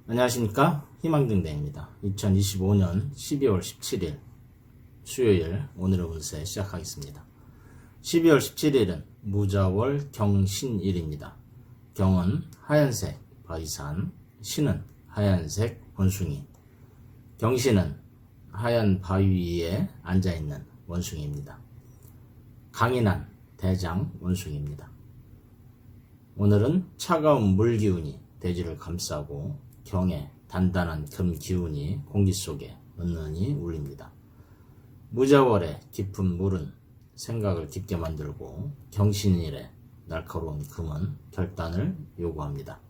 안녕하십니까, 희망등대입니다. 2025년 12월 17일 수요일 오늘의 운세 시작하겠습니다. 12월 17일은 무자월 경신일입니다. 경은 하얀색 바위산, 신은 하얀색 원숭이, 경신은 하얀 바위 위에 앉아있는 원숭이입니다. 강인한 대장 원숭이입니다. 오늘은 차가운 물 기운이 대지를 감싸고 경에 단단한 금 기운이 공기 속에 은은히 울립니다. 무자월의 깊은 물은 생각을 깊게 만들고 경신일에 날카로운 금은 결단을 요구합니다.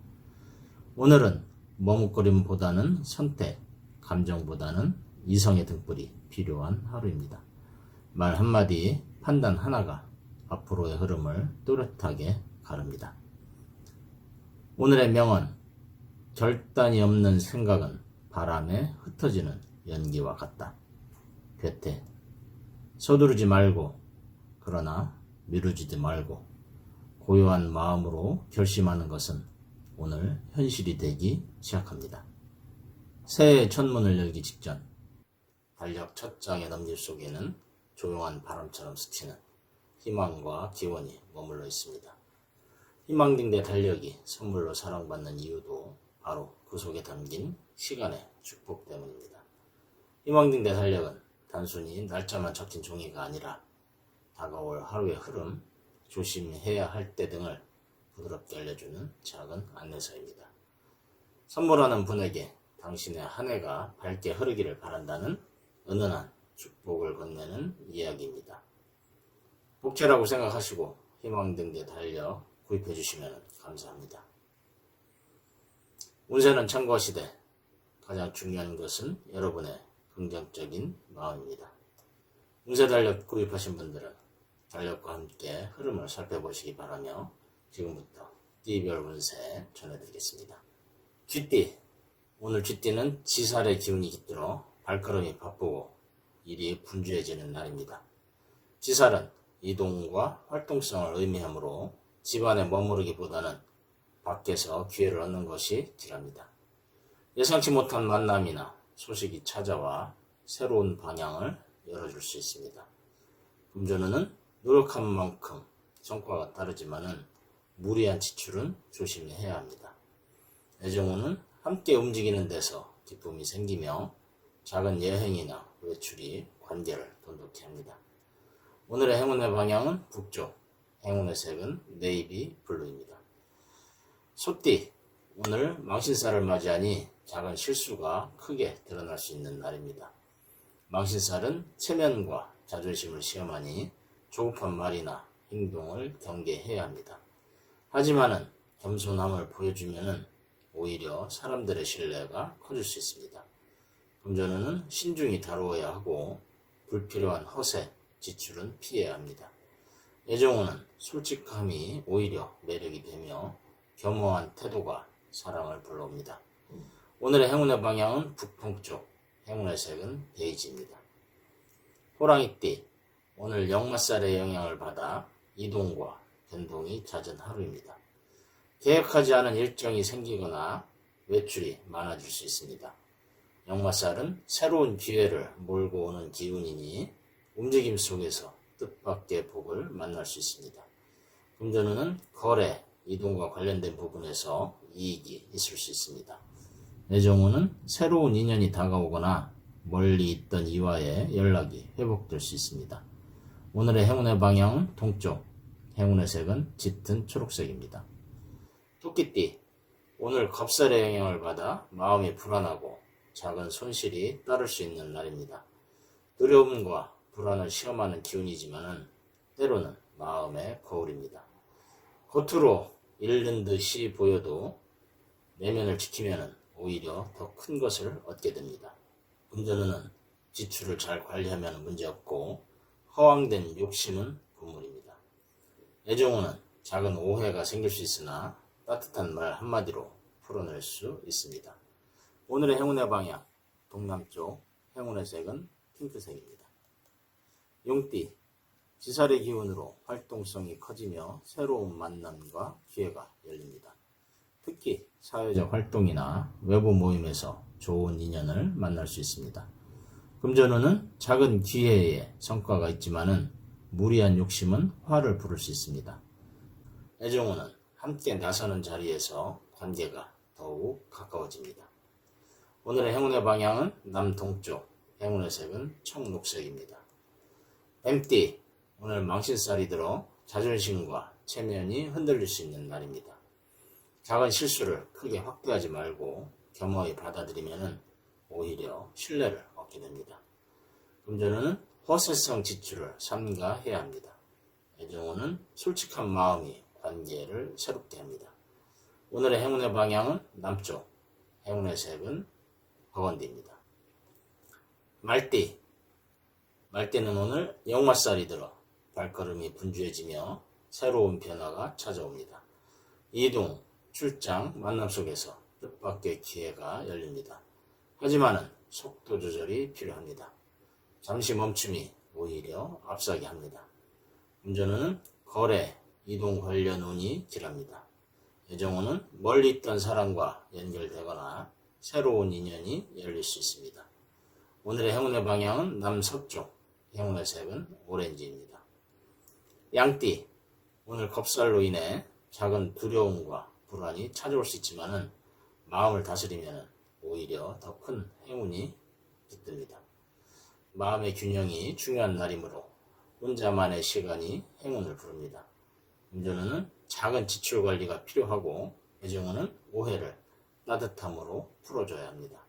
오늘은 머뭇거림보다는 선택, 감정보다는 이성의 등불이 필요한 하루입니다. 말 한마디, 판단 하나가 앞으로의 흐름을 또렷하게 가릅니다. 오늘의 명언, 결단이 없는 생각은 바람에 흩어지는 연기와 같다. 괴테, 서두르지 말고, 그러나 미루지도 말고, 고요한 마음으로 결심하는 것은 오늘 현실이 되기 시작합니다. 새해의 첫 문을 열기 직전, 달력 첫 장의 넘길 속에는 조용한 바람처럼 스치는 희망과 기원이 머물러 있습니다. 희망등대 달력이 선물로 사랑받는 이유도 바로 그 속에 담긴 시간의 축복 때문입니다. 희망등대 달력은 단순히 날짜만 적힌 종이가 아니라 다가올 하루의 흐름, 조심해야 할 때 등을 부드럽게 알려주는 작은 안내서입니다. 선물하는 분에게 당신의 한 해가 밝게 흐르기를 바란다는 은은한 축복을 건네는 이야기입니다. 복채라고 생각하시고 희망등대 달력 구입해 주시면 감사합니다. 운세는 참고하시되 가장 중요한 것은 여러분의 긍정적인 마음입니다. 운세 달력 구입하신 분들은 달력과 함께 흐름을 살펴보시기 바라며 지금부터 띠별 운세 전해드리겠습니다. 쥐띠, 오늘 쥐띠는 지살의 기운이 깃들어 발걸음이 바쁘고 일이 분주해지는 날입니다. 지살은 이동과 활동성을 의미하므로 집안에 머무르기보다는 밖에서 기회를 얻는 것이 길합니다. 예상치 못한 만남이나 소식이 찾아와 새로운 방향을 열어줄 수 있습니다. 금전운은 노력한 만큼 성과가 따르지만은 무리한 지출은 조심해야 합니다. 애정운은 함께 움직이는 데서 기쁨이 생기며 작은 여행이나 외출이 관계를 돈독히 합니다. 오늘의 행운의 방향은 북쪽, 행운의 색은 네이비 블루입니다. 소띠, 오늘 망신살을 맞이하니 작은 실수가 크게 드러날 수 있는 날입니다. 망신살은 체면과 자존심을 시험하니 조급한 말이나 행동을 경계해야 합니다. 하지만은 겸손함을 보여주면은 오히려 사람들의 신뢰가 커질 수 있습니다. 금전운은 신중히 다루어야 하고 불필요한 허세, 지출은 피해야 합니다. 애정운은 솔직함이 오히려 매력이 되며 겸허한 태도가 사랑을 불러옵니다. 오늘의 행운의 방향은 북동쪽, 행운의 색은 베이지입니다. 호랑이띠, 오늘 역마살의 영향을 받아 이동과 변동이 잦은 하루입니다. 계획하지 않은 일정이 생기거나 외출이 많아질 수 있습니다. 역마살은 새로운 기회를 몰고 오는 기운이니 움직임 속에서 뜻밖의 복을 만날 수 있습니다. 금전운은 거래, 이동과 관련된 부분에서 이익이 있을 수 있습니다. 애정운은 새로운 인연이 다가오거나 멀리 있던 이와의 연락이 회복될 수 있습니다. 오늘의 행운의 방향은 동쪽, 행운의 색은 짙은 초록색입니다. 토끼띠, 오늘 겁살의 영향을 받아 마음이 불안하고 작은 손실이 따를 수 있는 날입니다. 두려움과 불안을 시험하는 기운이지만은 때로는 마음의 거울입니다. 겉으로 잃는 듯이 보여도 내면을 지키면 오히려 더 큰 것을 얻게 됩니다. 금전운은 지출을 잘 관리하면 문제없고 허황된 욕심은 금물입니다. 애정운은 작은 오해가 생길 수 있으나 따뜻한 말 한마디로 풀어낼 수 있습니다. 오늘의 행운의 방향, 동남쪽, 행운의 색은 핑크색입니다. 용띠, 지살의 기운으로 활동성이 커지며 새로운 만남과 기회가 열립니다. 특히 사회적 활동이나 외부 모임에서 좋은 인연을 만날 수 있습니다. 금전운은 작은 기회에 성과가 있지만은 무리한 욕심은 화를 부를 수 있습니다. 애정운은 함께 나서는 자리에서 관계가 더욱 가까워집니다. 오늘의 행운의 방향은 남동쪽, 행운의 색은 청록색입니다. 뱀띠, 오늘 망신살이 들어 자존심과 체면이 흔들릴 수 있는 날입니다. 작은 실수를 크게 확대하지 말고 겸허히 받아들이면 오히려 신뢰를 얻게 됩니다. 금전운은 허세성 지출을 삼가해야 합니다. 애정운은 솔직한 마음이 관계를 새롭게 합니다. 오늘의 행운의 방향은 남쪽, 행운의 색은 버건디입니다. 말띠, 말띠는 오늘 영화살이 들어 발걸음이 분주해지며 새로운 변화가 찾아옵니다. 이동, 출장, 만남 속에서 뜻밖의 기회가 열립니다. 하지만은 속도 조절이 필요합니다. 잠시 멈춤이 오히려 앞서게 합니다. 금전운은 거래, 이동 관련 운이 길합니다. 애정운은 멀리 있던 사람과 연결되거나 새로운 인연이 열릴 수 있습니다. 오늘의 행운의 방향은 남서쪽, 행운의 색은 오렌지입니다. 양띠, 오늘 겁살로 인해 작은 두려움과 불안이 찾아올 수 있지만은 마음을 다스리면 오히려 더 큰 행운이 깃듭니다. 마음의 균형이 중요한 날이므로 혼자만의 시간이 행운을 부릅니다. 금전운은 작은 지출 관리가 필요하고 애정운은 오해를 따뜻함으로 풀어줘야 합니다.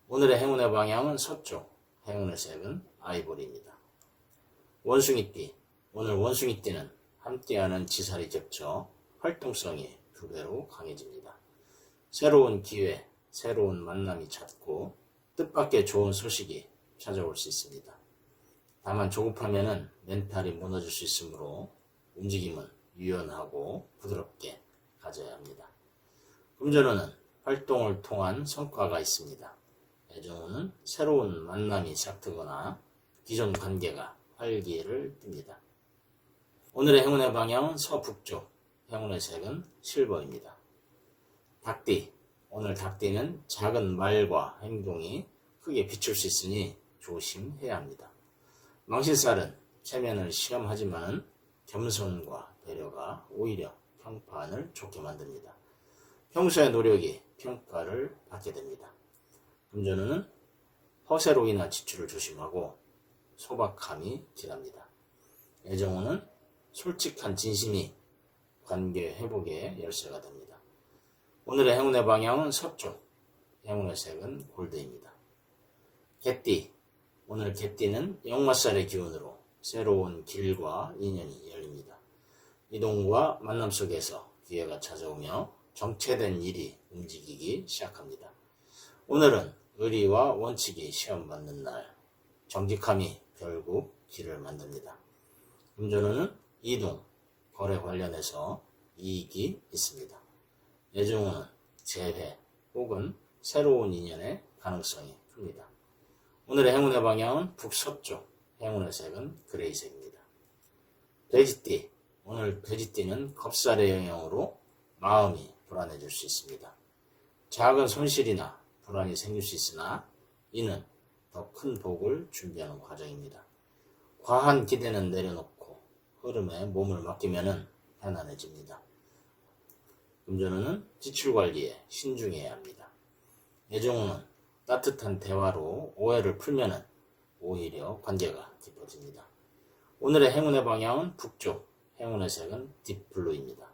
오늘의 행운의 방향은 서쪽, 행운의 색은 아이보리입니다. 원숭이띠, 오늘 원숭이띠는 함께하는 지살이 겹쳐 활동성이 2배로 강해집니다. 새로운 기회, 새로운 만남이 찾고 뜻밖의 좋은 소식이 찾아올 수 있습니다. 다만 조급하면 멘탈이 무너질 수 있으므로 움직임은 유연하고 부드럽게 가져야 합니다. 금전운은 활동을 통한 성과가 있습니다. 애정운은 새로운 만남이 시작되거나 기존 관계가 활기를 띱니다. 오늘의 행운의 방향은 서북쪽, 행운의 색은 실버입니다. 닭띠, 오늘 닭띠는 작은 말과 행동이 크게 비출 수 있으니 조심해야 합니다. 망신살은 체면을 시험하지만 겸손과 배려가 오히려 평판을 좋게 만듭니다. 평소의 노력이 평가를 받게 됩니다. 금전운은 허세로 인한 지출을 조심하고 소박함이 길합니다. 애정운은 솔직한 진심이 관계 회복의 열쇠가 됩니다. 오늘의 행운의 방향은 서쪽, 행운의 색은 골드입니다. 개띠, 오늘 개띠는 역마살의 기운으로 새로운 길과 인연이 열립니다. 이동과 만남 속에서 기회가 찾아오며 정체된 일이 움직이기 시작합니다. 오늘은 의리와 원칙이 시험받는 날, 정직함이 결국 길을 만듭니다. 금전운은 이동, 거래 관련해서 이익이 있습니다. 애정운은 재회 혹은 새로운 인연의 가능성이 큽니다. 오늘의 행운의 방향은 북서쪽, 행운의 색은 그레이색입니다. 돼지띠, 오늘 돼지띠는 겁살의 영향으로 마음이 불안해질 수 있습니다. 작은 손실이나 불안이 생길 수 있으나 이는 더 큰 복을 준비하는 과정입니다. 과한 기대는 내려놓고 흐름에 몸을 맡기면 편안해집니다. 금전운은 지출 관리에 신중해야 합니다. 애정운은 따뜻한 대화로 오해를 풀면 오히려 관계가 깊어집니다. 오늘의 행운의 방향은 북쪽, 행운의 색은 딥블루입니다.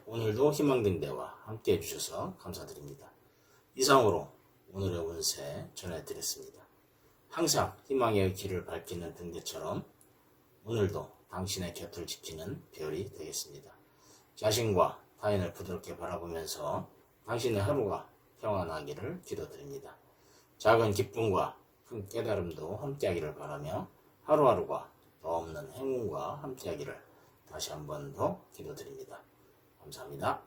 오늘도 희망등 대화 함께 해주셔서 감사드립니다. 이상으로 오늘의 운세 전해드렸습니다. 항상 희망의 길을 밝히는 등대처럼 오늘도 당신의 곁을 지키는 별이 되겠습니다. 자신과 타인을 부드럽게 바라보면서 당신의 하루가 평안하기를 기도드립니다. 작은 기쁨과 큰 깨달음도 함께하기를 바라며 하루하루가 더 없는 행운과 함께하기를 다시 한 번 더 기도드립니다. 감사합니다.